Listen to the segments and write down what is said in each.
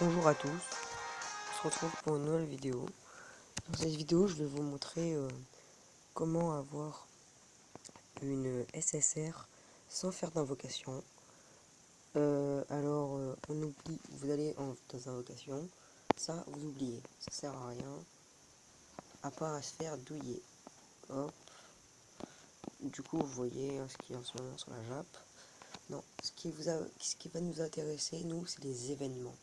Bonjour à tous, on se retrouve pour une nouvelle vidéo. Dans cette vidéo, je vais vous montrer comment avoir une SSR sans faire d'invocation. On oublie, vous allez dans invocation, ça vous oubliez, ça sert à rien, à part à se faire douiller. Hop. Du coup, vous voyez ce qui est en ce moment sur la JAP. Non, ce qui va nous intéresser, nous, c'est les événements.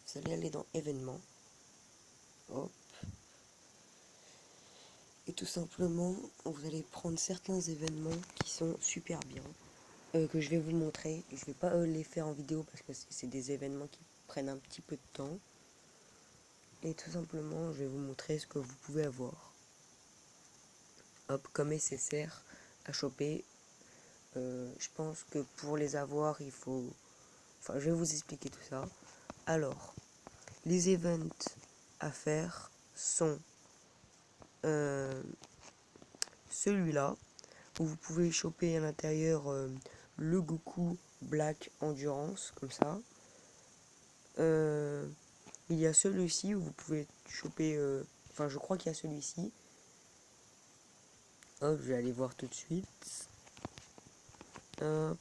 Vous allez aller dans événements. Hop. Et tout simplement, vous allez prendre certains événements qui sont super bien, que je vais vous montrer. Je vais pas les faire en vidéo parce que c'est des événements qui prennent un petit peu de temps. Et tout simplement, je vais vous montrer ce que vous pouvez avoir. Hop, comme SSR à choper. Je pense que pour les avoir, il faut... Enfin, je vais vous expliquer tout ça. Alors, les events à faire sont celui-là, où vous pouvez choper à l'intérieur le Goku Black Endurance, comme ça. Il y a celui-ci où vous pouvez choper... Enfin, je crois qu'il y a celui-ci. Hop, je vais aller voir tout de suite. Hop,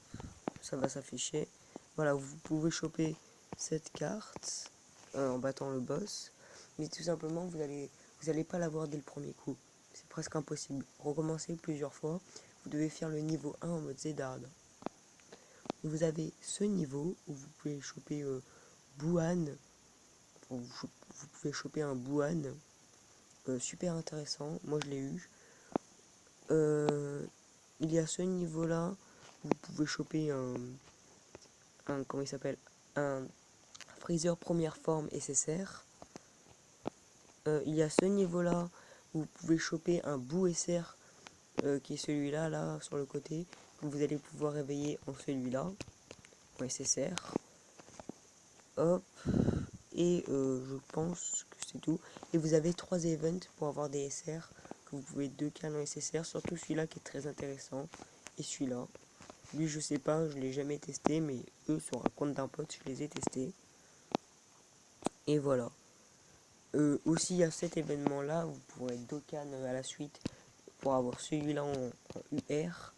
ça va s'afficher. Voilà, vous pouvez choper cette carte en battant le boss. Mais tout simplement, vous allez pas l'avoir dès le premier coup. C'est presque impossible. Recommencez plusieurs fois. Vous devez faire le niveau 1 en mode Zedard. Vous avez ce niveau où vous pouvez choper Buan. Vous pouvez choper un Buan. Super intéressant. Moi, je l'ai eu. Il y a ce niveau là. Vous pouvez choper comment il s'appelle, un Freezer première forme SSR. Il y a ce niveau là où vous pouvez choper un Boo SR qui est celui-là là sur le côté, que vous allez pouvoir réveiller en celui-là en SSR. Hop, et je pense que c'est tout. Et vous avez 3 events pour avoir des SR que vous pouvez 2 canons SSR, surtout celui-là qui est très intéressant et celui-là. Lui, je sais pas, je l'ai jamais testé, mais eux, sur un compte d'un pote, je les ai testés. Et voilà. Aussi, il y a cet événement-là, vous pourrez être Dokkan à la suite pour avoir celui-là en UR.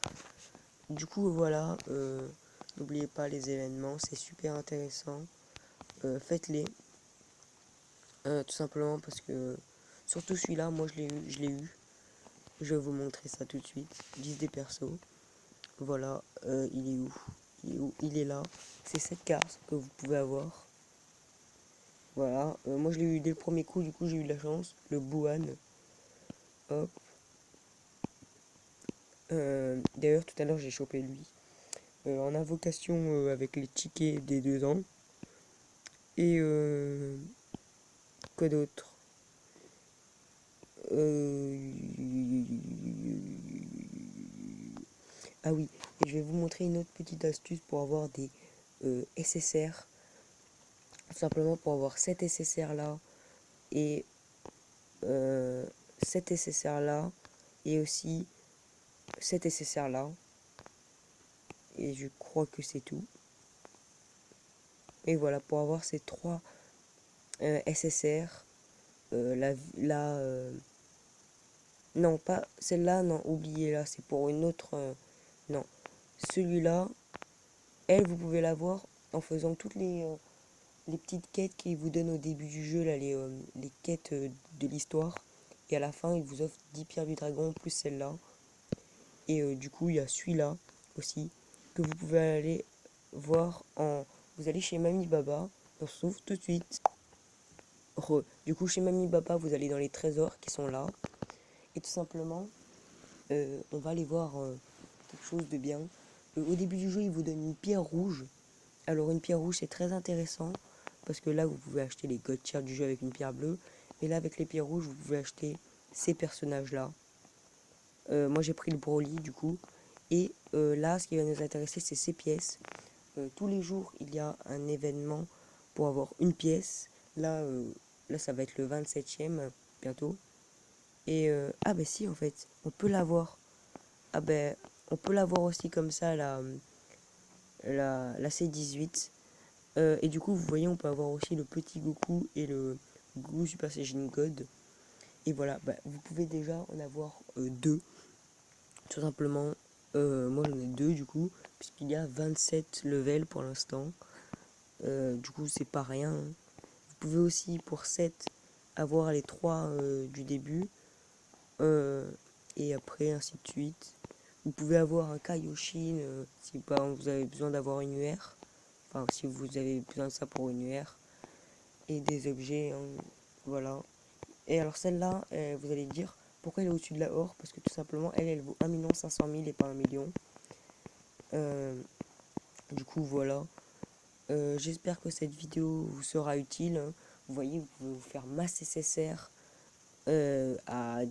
Du coup, voilà. N'oubliez pas les événements, c'est super intéressant. Faites-les. Tout simplement parce que, surtout celui-là, moi je l'ai eu. Je vais vous montrer ça tout de suite. 10 des persos. Voilà, il est où? Il est où? Il est là. C'est cette carte que vous pouvez avoir. Voilà, moi je l'ai eu dès le premier coup, du coup j'ai eu de la chance. Le Buan. Hop. D'ailleurs tout à l'heure j'ai chopé lui. En invocation avec les tickets des 2 ans. Et quoi d'autre? Ah oui, et je vais vous montrer une autre petite astuce pour avoir des SSR. Simplement pour avoir cet SSR là et cet SSR là et aussi cet SSR là. Et je crois que c'est tout. Et voilà, pour avoir ces 3 SSR, non, pas celle-là, non, oubliez-la, c'est pour une autre. Non, celui-là, elle, vous pouvez l'avoir en faisant toutes les petites quêtes qu'il vous donne au début du jeu, là, les quêtes de l'histoire. Et à la fin, il vous offre 10 pierres du dragon plus celle-là. Et du coup, il y a celui-là aussi, que vous pouvez aller voir en... Vous allez chez Mamie Baba, on se trouve tout de suite. Du coup, chez Mamie Baba, vous allez dans les trésors qui sont là. Et tout simplement, on va aller voir quelque chose de bien. Au début du jeu, il vous donne une pierre rouge. Alors une pierre rouge, c'est très intéressant, parce que là, vous pouvez acheter les god tiers du jeu avec une pierre bleue. Et là, avec les pierres rouges, vous pouvez acheter ces personnages-là. Moi, j'ai pris le Broly, du coup. Et là, ce qui va nous intéresser, c'est ces pièces. Tous les jours, il y a un événement pour avoir une pièce. Là ça va être le 27e bientôt. Et ah ben si, en fait, on peut l'avoir. Ah ben, on peut l'avoir aussi comme ça, la C18. Et du coup, vous voyez, on peut avoir aussi le petit Goku et le Goku Super Saiyan God. Et voilà, bah, vous pouvez déjà en avoir deux, tout simplement. Moi j'en ai deux du coup, puisqu'il y a 27 levels pour l'instant. Du coup, c'est pas rien. Vous pouvez aussi, pour 7 avoir les 3 du début. Et après, ainsi de suite. Vous pouvez avoir un Kaioshin si par exemple, vous avez besoin d'avoir une UR. Enfin, si vous avez besoin de ça pour une UR. Et des objets, hein, voilà. Et alors celle-là, vous allez dire pourquoi elle est au-dessus de la or. Parce que tout simplement, elle vaut 1 500 000 et pas 1 million. Euh, du coup, voilà. J'espère que cette vidéo vous sera utile, hein. Vous voyez, vous pouvez vous faire masse SSR à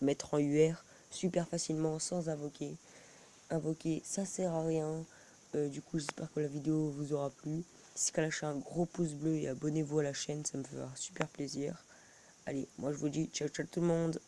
mettre en UR super facilement sans invoquer. Invoquer, ça sert à rien. Du coup, j'espère que la vidéo vous aura plu. Si qu'à lâchez un gros pouce bleu et abonnez-vous à la chaîne, ça me fera super plaisir. Allez, moi je vous dis ciao ciao tout le monde.